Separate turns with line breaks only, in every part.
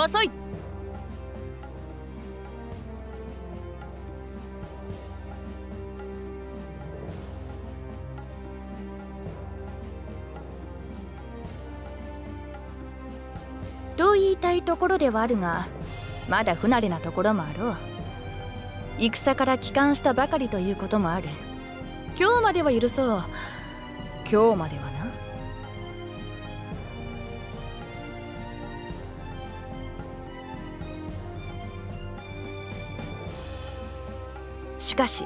遅い。と言いたいところではあるが、まだ不慣れなところもあろう。戦から帰還したばかりということもある。今日までは許そう。今日まではな。しかし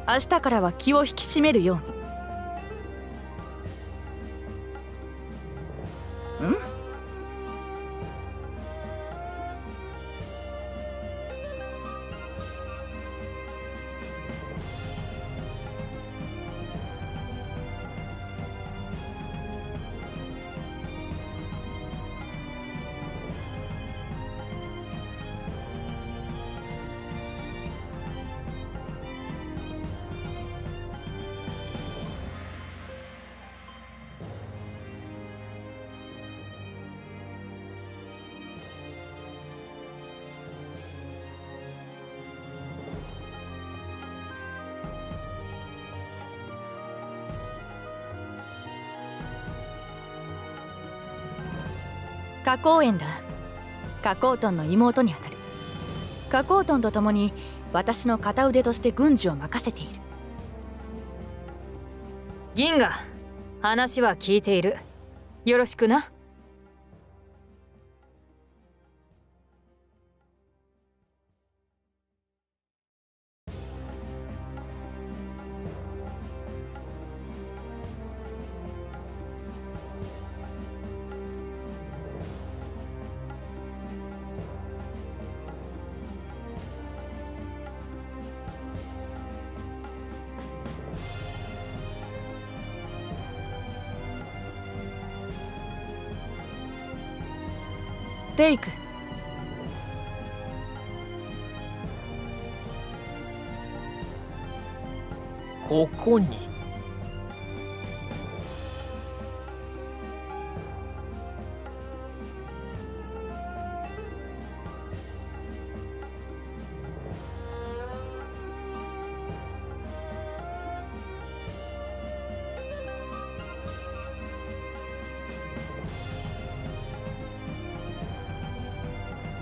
明日からは気を引き締めるように。花崗園だ。花崗トンの妹にあたる。花崗トンと共に私の片腕として軍事を任せている。
銀河、話は聞いている。よろしくな。
テイク。
ここに。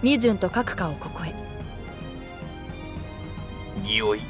二順と各家をここへ。
匂い。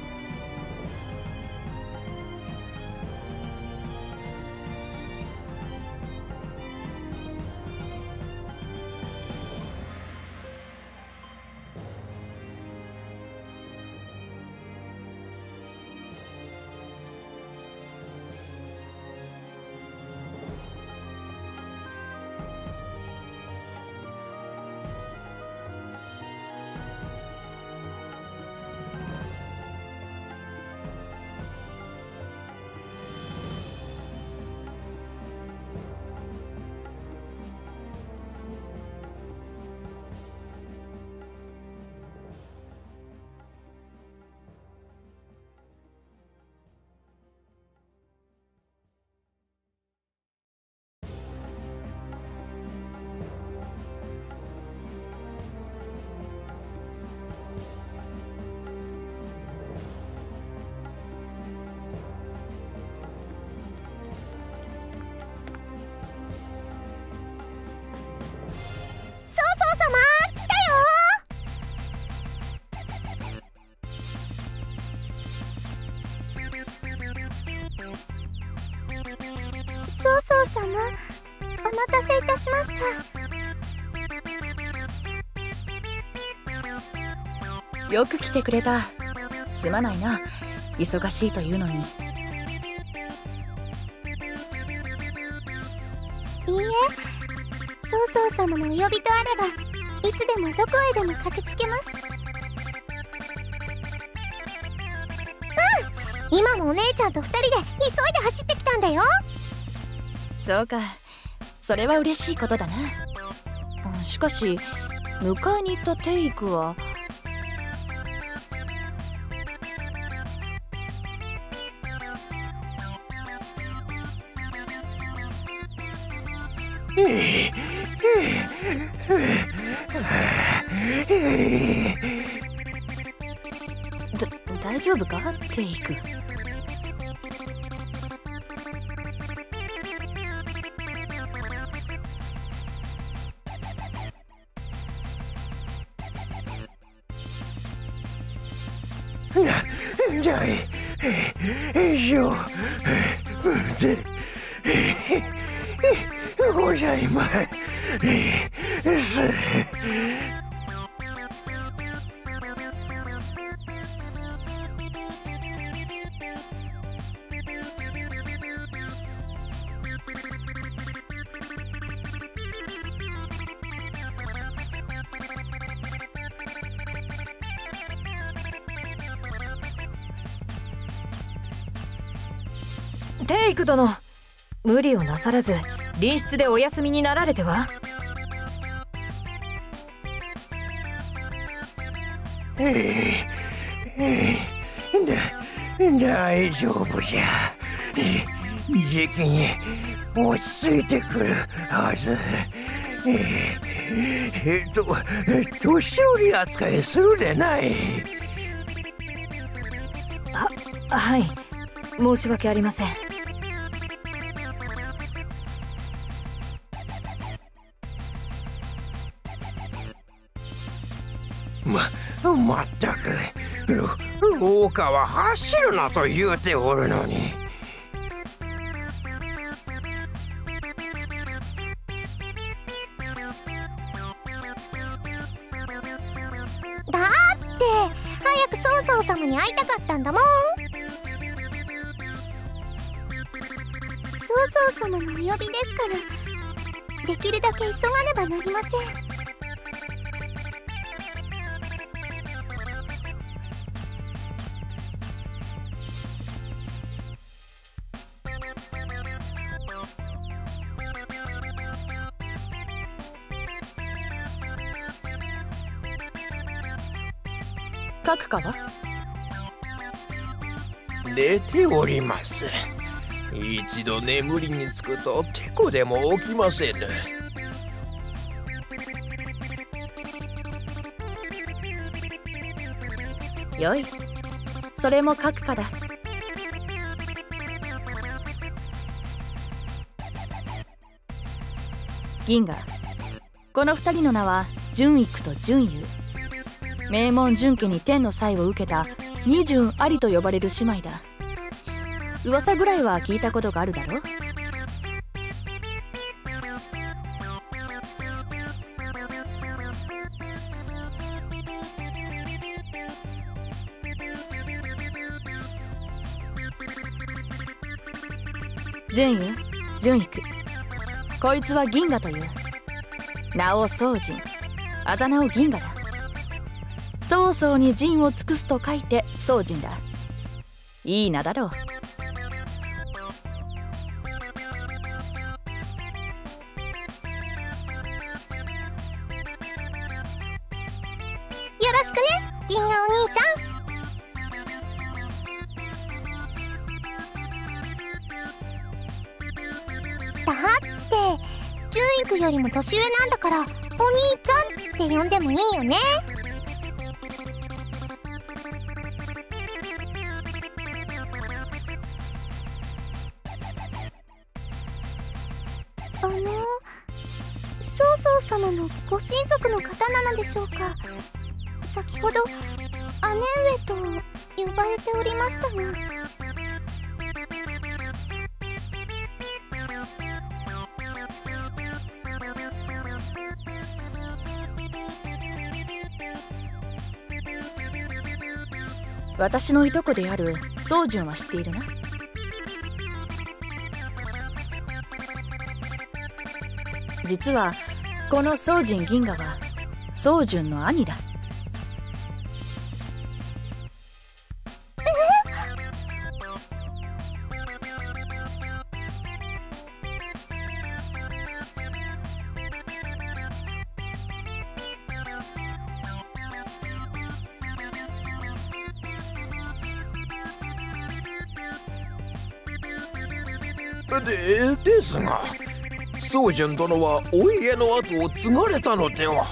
曹操様、お待たせいたしました。
よく来てくれた。すまないな、忙しいというのに。
いいえ、曹操様のお呼びとあればいつでもどこへでも駆けつけます。うん、今もお姉ちゃんと2人で急いで走ってきたんだよ。
そうか、それは嬉しいことだな。しかし迎えに行ったテイクは。大丈夫かテイク。
ございます。
テイク殿、無理をなさらず隣室でお休みになられては。
大丈夫じゃ。じきに落ち着いてくるはず。年寄り扱いするでない。
はい、申し訳ありません。
まったく廊下は走るなと言うておるのに。
だって早く曹操様に会いたかったんだもん。曹操様のお呼びですから、できるだけ急がねばなりません。
閣下は
寝ております。一度眠りにつくとてこでも起きませぬ。
よい、それも閣下だ。銀河、この二人の名は純育と純優。名門純家に天の才を受けた二純ありと呼ばれる姉妹だ。噂ぐらいは聞いたことがあるだろう。純優、純育、こいつは銀河という。名を宗人、あざ名を銀河だ。曹操に仁を尽くすと書いて宗人だ。いい名だろう。
よろしくね、銀河お兄ちゃん。だって純育よりも年上なんだから、お兄ちゃんって呼んでもいいよね。曹操様のご親族の方なのでしょうか。先ほど姉上と呼ばれておりましたが。
私のいとこである宗純は知っているな。実はこの宗人銀河は宗純の兄だ。
ですが宗純殿はお家の後を継がれたのでは。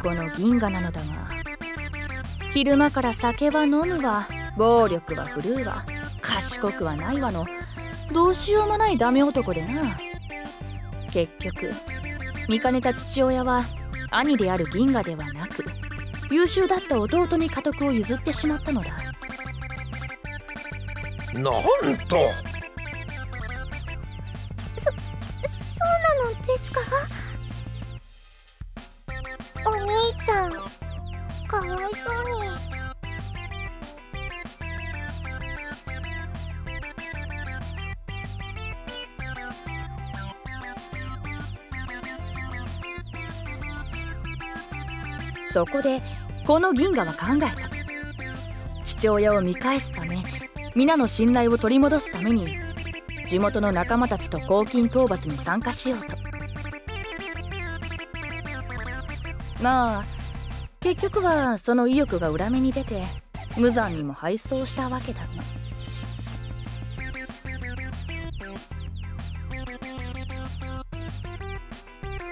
この銀河なのだが、昼間から酒は飲むわ、暴力は振るうわ、賢くはないわのどうしようもないダメ男でな。結局見かねた父親は兄である銀河ではなく、優秀だった弟に家督を譲ってしまったのだ。
なんと。
そうなのですか？お兄ちゃん、かわいそうに。
そこでこの銀河は考えた。父親を見返すため、皆の信頼を取り戻すために、地元の仲間たちと公金討伐に参加しようと。まあ結局はその意欲が裏目に出て、無残にも敗走したわけだが。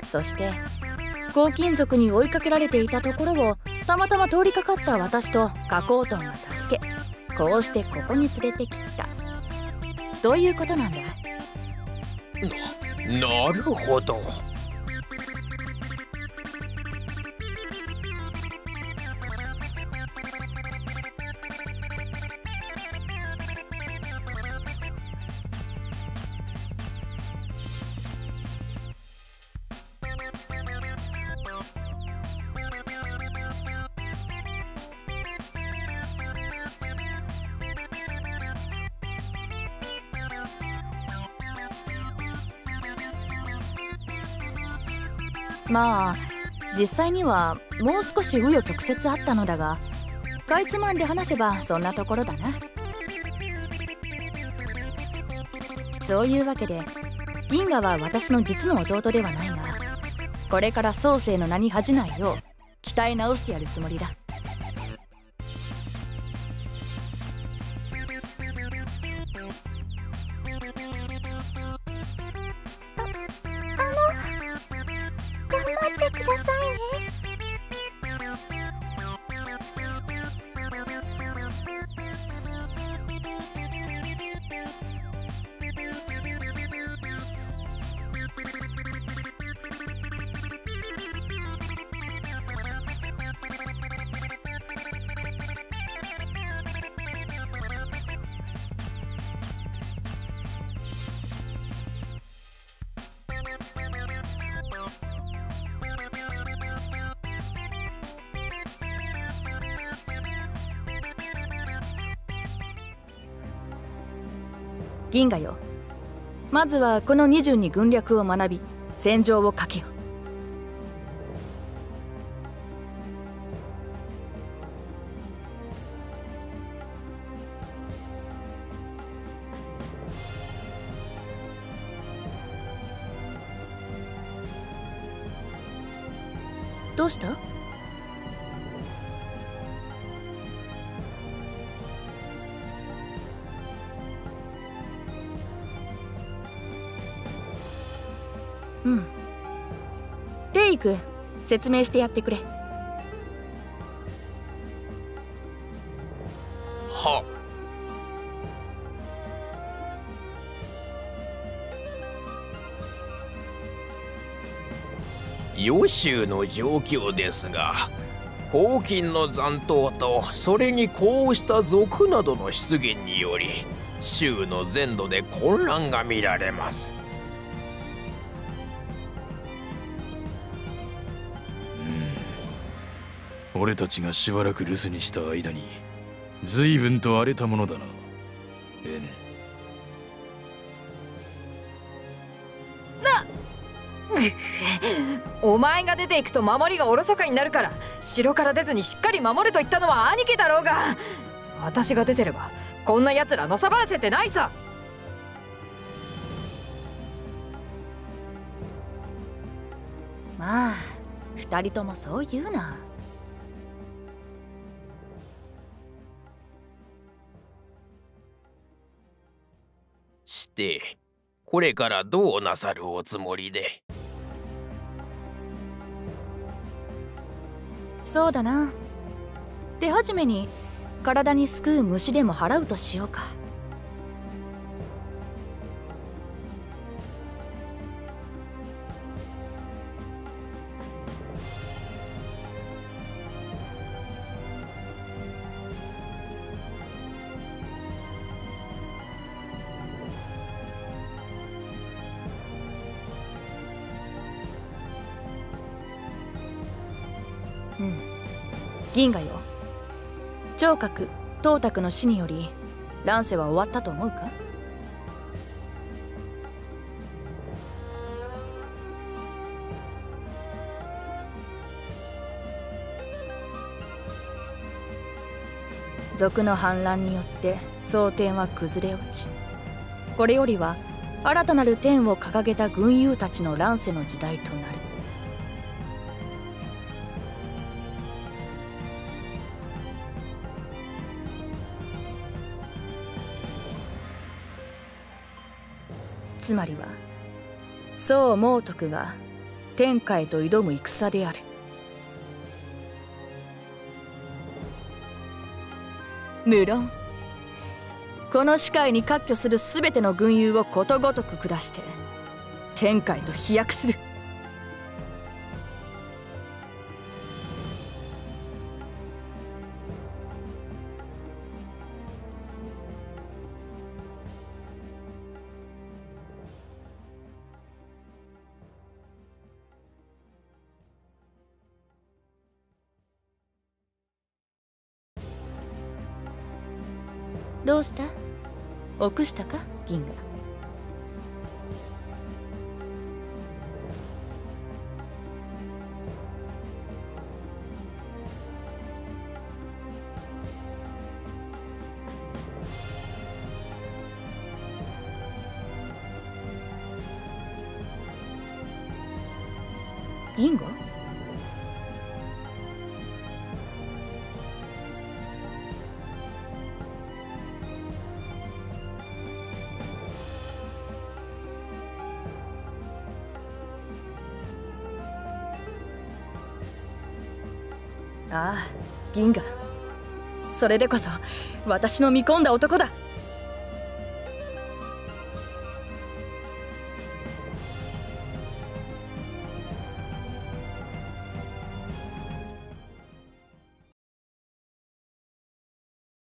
そして黄金族に追いかけられていたところをたまたま通りかかった私とカコートンが助け、こうしてここに連れてきたということなんだ。
なるほど。
まあ実際にはもう少し紆余曲折あったのだが、かいつまんで話せばそんなところだな。そういうわけで銀河は私の実の弟ではないが、これから宗生の名に恥じないよう鍛え直してやるつもりだ。
頑張ってくださいね。
銀河よ、まずはこの20に軍略を学び戦場をかけよ。どうした？うん。テイク、説明してやってくれ。
は。予習の状況ですが、黄金の残党とそれに呼応した族などの出現により、州の全土で混乱が見られます。
俺たちがしばらく留守にした間に随分と荒れたものだな。
お前が出ていくと守りがおろそかになるから、城から出ずにしっかり守ると言ったのは兄貴だろうが、私が出てればこんな奴らのさばらせてないさ。
まあ二人ともそう言うな。
してこれからどうなさるおつもりで？
そうだな。手始めに体にすくう虫でも払うとしようか。うん、銀河よ。聴覚董卓の死により乱世は終わったと思うか？賊の反乱によって蒼天は崩れ落ち、これよりは新たなる天を掲げた軍友たちの乱世の時代となる。つまりは宋孟徳が天下へと挑む戦である。無論この世界に割拠する全ての軍友をことごとく下して天下へと飛躍する。どうした？臆したか、銀河。銀河？ああ、銀河。それでこそ私の見込んだ男だ。